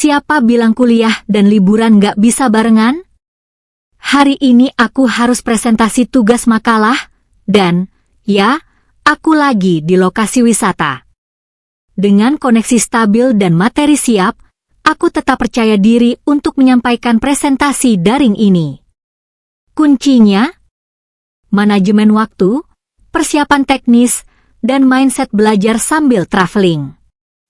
Siapa bilang kuliah dan liburan gak bisa barengan? Hari ini aku harus presentasi tugas makalah, dan, ya, aku lagi di lokasi wisata. Dengan koneksi stabil dan materi siap, aku tetap percaya diri untuk menyampaikan presentasi daring ini. Kuncinya, manajemen waktu, persiapan teknis, dan mindset belajar sambil traveling.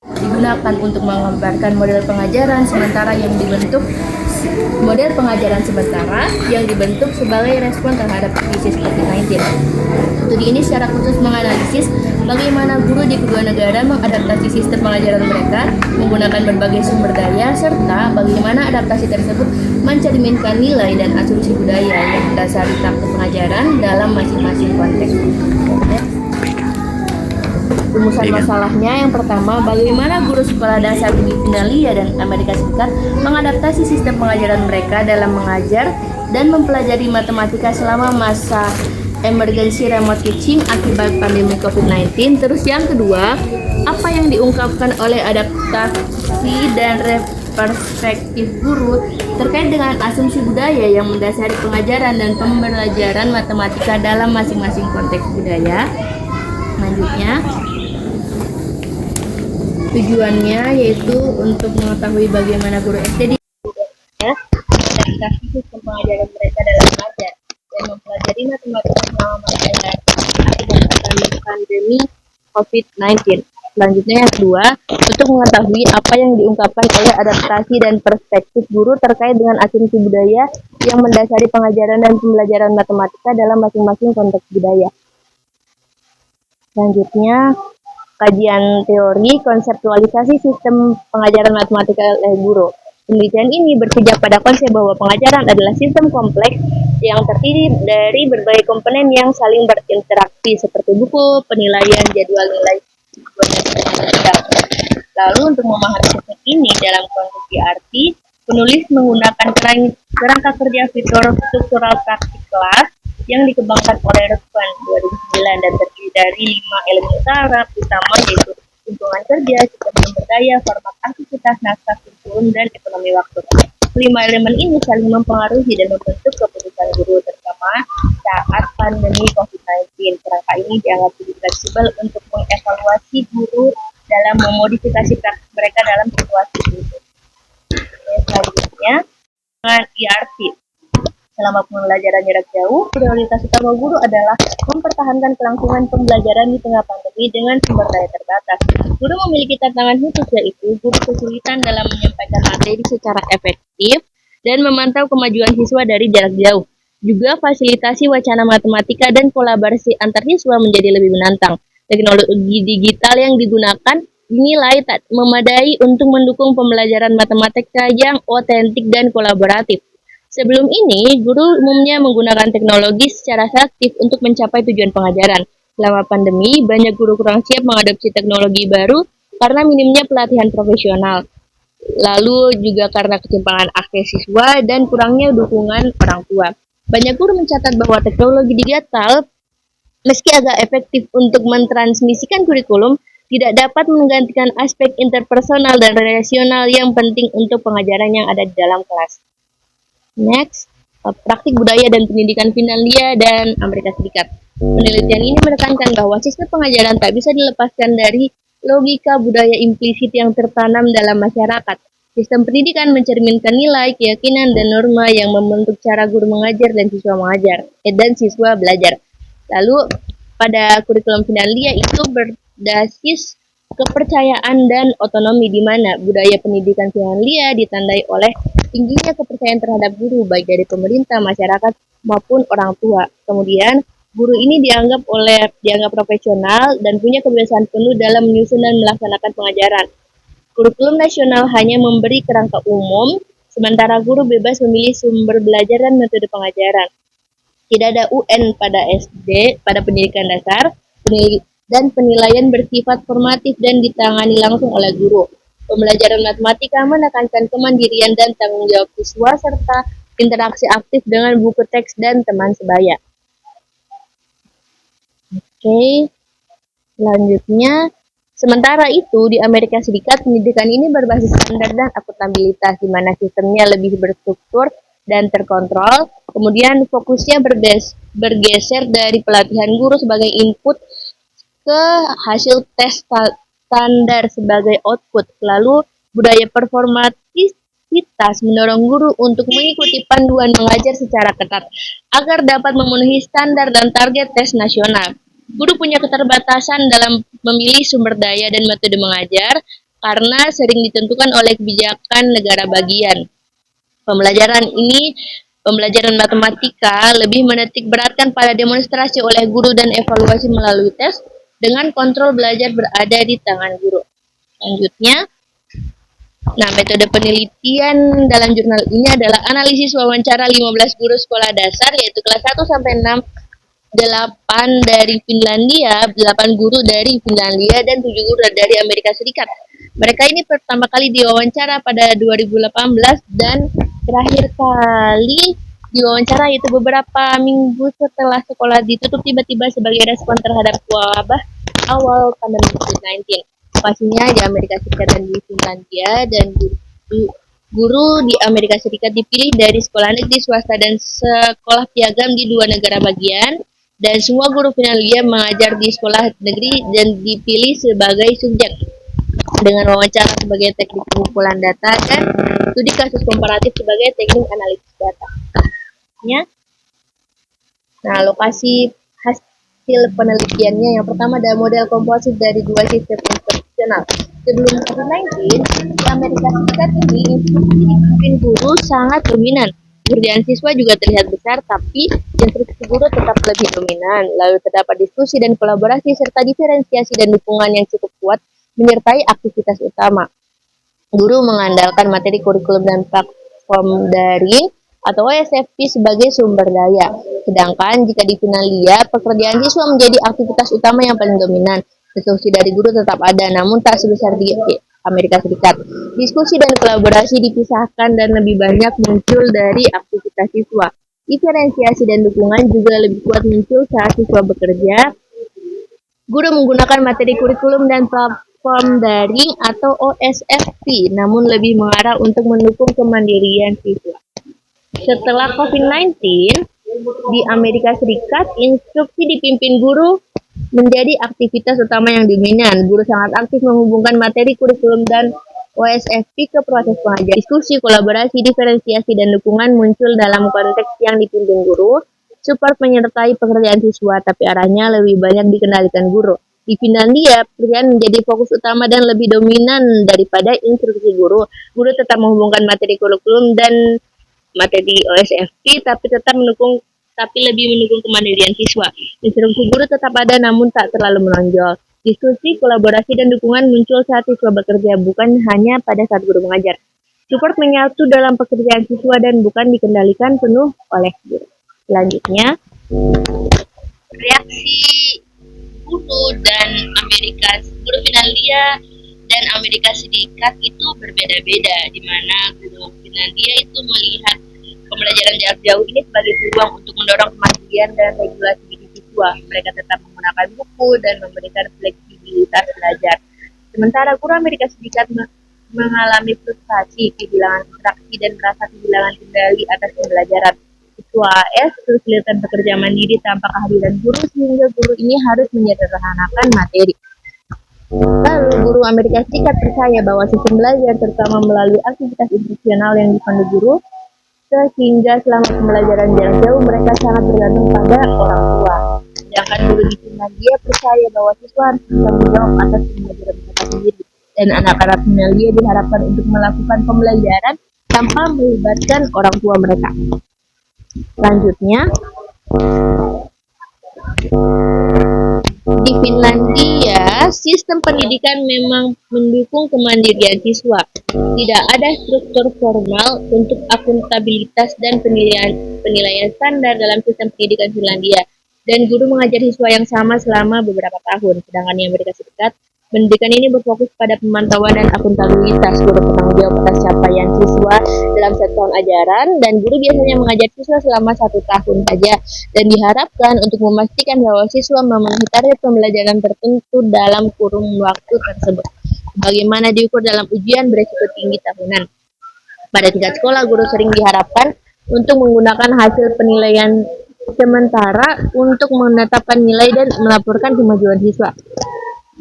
Digunakan untuk menggambarkan model pengajaran sementara yang dibentuk sebagai respon terhadap krisis COVID-19. Studi ini secara khusus menganalisis bagaimana guru di kedua negara mengadaptasi sistem pengajaran mereka menggunakan berbagai sumber daya, serta bagaimana adaptasi tersebut mencerminkan nilai dan asumsi budaya yang mendasari praktik pengajaran dalam masing-masing konteks. Rumusan masalahnya yang pertama, bagaimana guru sekolah dasar di Finlandia dan Amerika Serikat mengadaptasi sistem pengajaran mereka dalam mengajar dan mempelajari matematika selama masa emergency remote teaching akibat pandemi COVID-19. Terus yang kedua, apa yang diungkapkan oleh adaptasi dan perspektif guru terkait dengan asumsi budaya yang mendasari pengajaran dan pembelajaran matematika dalam masing-masing konteks budaya. Selanjutnya, tujuannya yaitu untuk mengetahui bagaimana guru SD di adaptasi sistem pengajaran mereka dalam mengajar dan mempelajari matematika selama masa akibat pandemi COVID-19. Selanjutnya yang kedua, untuk mengetahui apa yang diungkapkan oleh adaptasi dan perspektif guru terkait dengan asumsi budaya yang mendasari pengajaran dan pembelajaran matematika dalam masing-masing konteks budaya. Selanjutnya, kajian teori konseptualisasi sistem pengajaran matematika oleh guru. Penelitian ini berpijak pada konsep bahwa pengajaran adalah sistem kompleks yang terdiri dari berbagai komponen yang saling berinteraksi seperti buku, penilaian, jadwal nilai, dan lalu untuk memahami sistem ini dalam konteks arti, penulis menggunakan kerangka kerja fitur struktural praktik kelas yang dikembangkan oleh Rukman 2009 dan terdiri dari 5 elemen utama yaitu lingkungan kerja, sistem sumber daya, format aktivitas, naskah kurikulum, dan ekonomi waktu. 5 elemen ini saling mempengaruhi dan membentuk keputusan guru terutama saat pandemi COVID-19. Kerangka ini dianggap lebih fleksibel untuk mengevaluasi guru dalam memodifikasi praktik mereka dalam situasi itu. Selanjutnya, dengan ERP. Selama pembelajaran jarak jauh, prioritas utama guru adalah mempertahankan kelangsungan pembelajaran di tengah pandemi dengan sumber daya terbatas. Guru memiliki tantangan khusus, yaitu guru kesulitan dalam menyampaikan materi secara efektif dan memantau kemajuan siswa dari jarak jauh. Juga fasilitasi wacana matematika dan kolaborasi antar siswa menjadi lebih menantang. Teknologi digital yang digunakan dinilai tak memadai untuk mendukung pembelajaran matematika yang otentik dan kolaboratif. Sebelum ini, guru umumnya menggunakan teknologi secara selektif untuk mencapai tujuan pengajaran. Selama pandemi, banyak guru kurang siap mengadopsi teknologi baru karena minimnya pelatihan profesional. Lalu juga karena ketimpangan akses siswa dan kurangnya dukungan orang tua. Banyak guru mencatat bahwa teknologi digital, meski agak efektif untuk mentransmisikan kurikulum, tidak dapat menggantikan aspek interpersonal dan relasional yang penting untuk pengajaran yang ada di dalam kelas. Next, praktik budaya dan pendidikan Finlandia dan Amerika Serikat. Penelitian ini menekankan bahwa sistem pengajaran tak bisa dilepaskan dari logika budaya implisit yang tertanam dalam masyarakat. Sistem pendidikan mencerminkan nilai, keyakinan, dan norma yang membentuk cara guru mengajar dan siswa belajar. Lalu, pada kurikulum Finlandia itu berbasis kepercayaan dan otonomi, di mana budaya pendidikan Finlandia ditandai oleh tingginya kepercayaan terhadap guru baik dari pemerintah, masyarakat maupun orang tua. Kemudian guru ini dianggap profesional dan punya kebiasaan penuh dalam menyusun dan melaksanakan pengajaran. Kurikulum nasional hanya memberi kerangka umum, sementara guru bebas memilih sumber belajar dan metode pengajaran. Tidak ada UN pada pendidikan dasar, dan penilaian bersifat formatif dan ditangani langsung oleh guru. Pembelajaran matematika menekankan kemandirian dan tanggung jawab siswa serta interaksi aktif dengan buku teks dan teman sebaya. Oke, selanjutnya Sementara itu, di Amerika Serikat, pendidikan ini berbasis standar dan akuntabilitas, di mana sistemnya lebih berstruktur dan terkontrol. Kemudian fokusnya bergeser dari pelatihan guru sebagai input ke hasil tes standar sebagai output. Lalu, budaya performativitas mendorong guru untuk mengikuti panduan mengajar secara ketat agar dapat memenuhi standar dan target tes nasional. Guru punya keterbatasan dalam memilih sumber daya dan metode mengajar karena sering ditentukan oleh kebijakan negara bagian. Pembelajaran matematika lebih menitik beratkan pada demonstrasi oleh guru dan evaluasi melalui tes dengan kontrol belajar berada di tangan guru. Selanjutnya, metode penelitian dalam jurnal ini adalah analisis wawancara 15 guru sekolah dasar yaitu kelas 1 sampai 6, 8 dari Finlandia, 8 guru dari Finlandia, dan 7 guru dari Amerika Serikat. Mereka ini pertama kali diwawancara pada 2018 dan terakhir kali diwawancara itu beberapa minggu setelah sekolah ditutup tiba-tiba sebagai respon terhadap wabah awal pandemi COVID-19. Pastinya di Amerika Serikat dan di Finlandia, dan guru di Amerika Serikat dipilih dari sekolah negeri, swasta, dan sekolah piagam di 2 negara bagian. Dan semua guru Finlandia mengajar di sekolah negeri dan dipilih sebagai subjek dengan wawancara sebagai teknik pengumpulan data dan studi kasus komparatif sebagai teknik analisis data. Lokasi hasil penelitiannya yang pertama adalah model komposit dari 2 sistem instruksional. Sebelum COVID-19, di Amerika Serikat ini instruksi dipimpin guru sangat dominan. Pekerjaan siswa juga terlihat besar, tapi instruksi guru tetap lebih dominan. Lalu terdapat diskusi dan kolaborasi serta diferensiasi dan dukungan yang cukup kuat menyertai aktivitas utama. Guru mengandalkan materi kurikulum dan platform daring atau OSFP sebagai sumber daya. Sedangkan jika di Finlandia, pekerjaan siswa menjadi aktivitas utama yang paling dominan. Instruksi dari guru tetap ada, namun tak sebesar di Amerika Serikat. Diskusi dan kolaborasi dipisahkan dan lebih banyak muncul dari aktivitas siswa. Diferensiasi dan dukungan juga lebih kuat muncul saat siswa bekerja. Guru menggunakan materi kurikulum dan platform daring atau OSFP, namun lebih mengarah untuk mendukung kemandirian siswa. Setelah COVID-19, di Amerika Serikat, instruksi dipimpin guru menjadi aktivitas utama yang dominan. Guru sangat aktif menghubungkan materi kurikulum dan OSFP ke proses pengajaran. Diskusi, kolaborasi, diferensiasi, dan dukungan muncul dalam konteks yang dipimpin guru, support menyertai pekerjaan siswa, tapi arahnya lebih banyak dikendalikan guru. Di Finlandia, pekerjaan menjadi fokus utama dan lebih dominan daripada instruksi guru. Guru tetap menghubungkan materi kurikulum dan materi OSFP, tapi lebih mendukung kemandirian siswa. Instruksi guru tetap ada namun tak terlalu menonjol. Diskusi, kolaborasi, dan dukungan muncul saat siswa bekerja, bukan hanya pada saat guru mengajar. Support menyatu dalam pekerjaan siswa dan bukan dikendalikan penuh oleh guru. Selanjutnya, reaksi guru guru Finlandia dan Amerika Serikat itu berbeda-beda, di mana guru Finlandia itu melihat pembelajaran jarak jauh ini sebagai peluang untuk mendorong kemandirian dan regulasi diri siswa. Mereka tetap menggunakan buku dan memberikan fleksibilitas belajar. Sementara guru Amerika Serikat mengalami frustasi, kehilangan interaksi, dan merasa kehilangan kendali atas pembelajaran. Siswa AS kesulitan bekerja mandiri tanpa kehadiran guru, sehingga guru ini harus menyederhanakan materi. Lalu, guru Amerika Serikat percaya bahwa sistem belajar, terutama melalui aktivitas instruksional yang dipandu guru, sehingga selama pembelajaran jarak jauh mereka sangat bergantung pada orang tua. Sedangkan guru di Finlandia percaya bahwa siswa harus bertanggung jawab atas pembelajaran mereka sendiri, dan anak-anak Finlandia diharapkan untuk melakukan pembelajaran tanpa melibatkan orang tua mereka. Selanjutnya, di Finlandia, sistem pendidikan memang mendukung kemandirian siswa. Tidak ada struktur formal untuk akuntabilitas dan penilaian standar dalam sistem pendidikan Finlandia, dan guru mengajar siswa yang sama selama beberapa tahun. Sedangkan di Amerika Serikat, Pendidikan ini berfokus pada pemantauan dan akuntabilitas. Guru bertanggung jawab atas capaian siswa dalam 1 tahun ajaran, dan guru biasanya mengajar siswa selama 1 tahun saja, dan diharapkan untuk memastikan bahwa siswa memenuhi target pembelajaran tertentu dalam kurun waktu tersebut. Bagaimana diukur dalam ujian beresiko tinggi tahunan? Pada tingkat sekolah, guru sering diharapkan untuk menggunakan hasil penilaian sementara untuk menetapkan nilai dan melaporkan kemajuan siswa.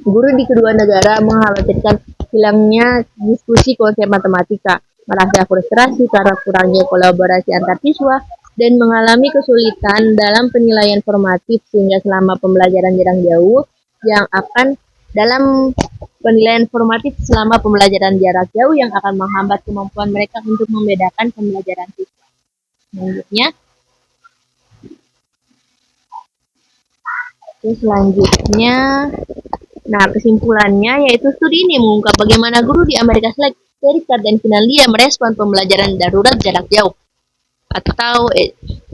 Guru di kedua negara mengkhawatirkan hilangnya diskusi konsep matematika, merasa frustrasi karena kurangnya kolaborasi antar siswa, dan mengalami kesulitan dalam penilaian formatif sehingga selama pembelajaran jarak jauh yang akan dalam penilaian formatif selama pembelajaran jarak jauh yang akan menghambat kemampuan mereka untuk membedakan pembelajaran siswa. Selanjutnya, nah kesimpulannya yaitu studi ini mengungkap bagaimana guru di Amerika Serikat dan Finlandia merespon pembelajaran darurat jarak jauh atau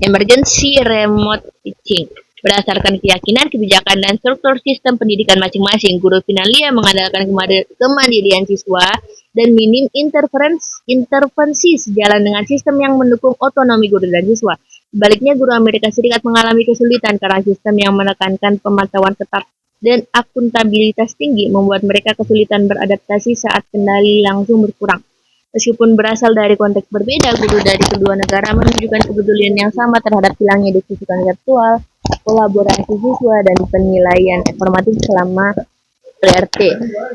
emergency remote teaching. Berdasarkan keyakinan, kebijakan, dan struktur sistem pendidikan masing-masing, guru Finlandia mengandalkan kemandirian siswa dan minim intervensi sejalan dengan sistem yang mendukung otonomi guru dan siswa. Sebaliknya, guru Amerika Serikat mengalami kesulitan karena sistem yang menekankan pemantauan ketat dan akuntabilitas tinggi membuat mereka kesulitan beradaptasi saat kendali langsung berkurang. Meskipun berasal dari konteks berbeda, guru dari kedua negara menunjukkan kepedulian yang sama terhadap hilangnya diskusi konseptual, kolaborasi siswa, dan penilaian informatif selama PRT.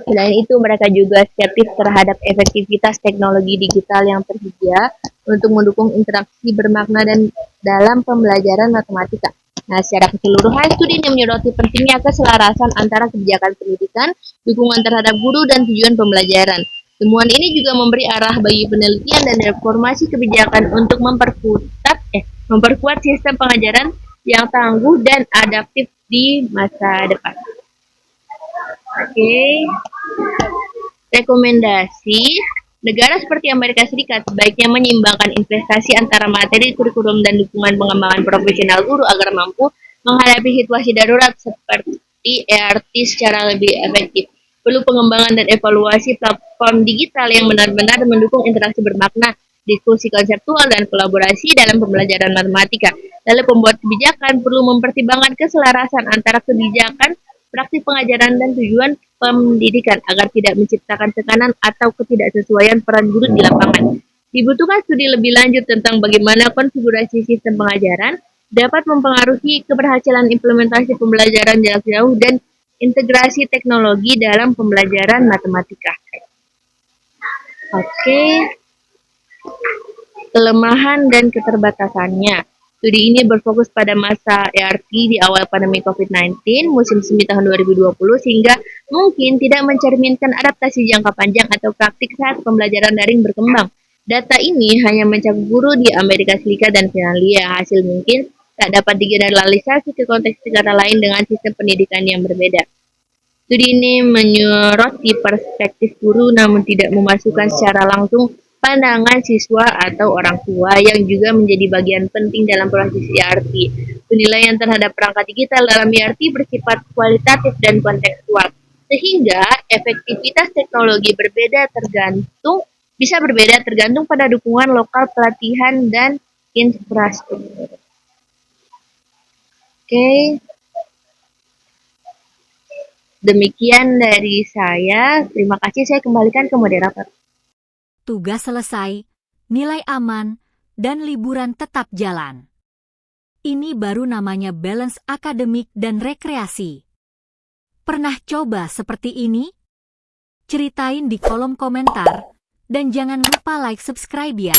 Selain itu, mereka juga skeptis terhadap efektivitas teknologi digital yang tersedia untuk mendukung interaksi bermakna dan dalam pembelajaran matematika. Nah, secara keseluruhan, studi ini menyoroti pentingnya keselarasan antara kebijakan pendidikan, dukungan terhadap guru, dan tujuan pembelajaran. Temuan ini juga memberi arah bagi penelitian dan reformasi kebijakan untuk memperkuat sistem pengajaran yang tangguh dan adaptif di masa depan. Rekomendasi, negara seperti Amerika Serikat sebaiknya menyeimbangkan investasi antara materi kurikulum dan dukungan pengembangan profesional guru agar mampu menghadapi situasi darurat seperti ERT secara lebih efektif. Perlu pengembangan dan evaluasi platform digital yang benar-benar mendukung interaksi bermakna, diskusi konseptual, dan kolaborasi dalam pembelajaran matematika. Lalu pembuat kebijakan perlu mempertimbangkan keselarasan antara kebijakan, praktik pengajaran, dan tujuan pendidikan agar tidak menciptakan tekanan atau ketidaksesuaian peran guru di lapangan. Dibutuhkan studi lebih lanjut tentang bagaimana konfigurasi sistem pengajaran dapat mempengaruhi keberhasilan implementasi pembelajaran jarak jauh dan integrasi teknologi dalam pembelajaran matematika. Kelemahan dan keterbatasannya. Studi ini berfokus pada masa ERT di awal pandemi COVID-19, musim semi tahun 2020, sehingga mungkin tidak mencerminkan adaptasi jangka panjang atau praktik saat pembelajaran daring berkembang. Data ini hanya mencakup guru di Amerika Serikat dan Finlandia. Hasil mungkin tak dapat digeneralisasi ke konteks negara lain dengan sistem pendidikan yang berbeda. Studi ini menyoroti perspektif guru namun tidak memasukkan secara langsung pandangan siswa atau orang tua yang juga menjadi bagian penting dalam proses ERT. Penilaian terhadap perangkat digital dalam ERT bersifat kualitatif dan kontekstual, sehingga efektivitas teknologi bisa berbeda tergantung pada dukungan lokal, pelatihan, dan infrastruktur. Demikian dari saya. Terima kasih, saya kembalikan ke moderator. Tugas selesai, nilai aman, dan liburan tetap jalan. Ini baru namanya balance akademik dan rekreasi. Pernah coba seperti ini? Ceritain di kolom komentar, dan jangan lupa like, subscribe ya.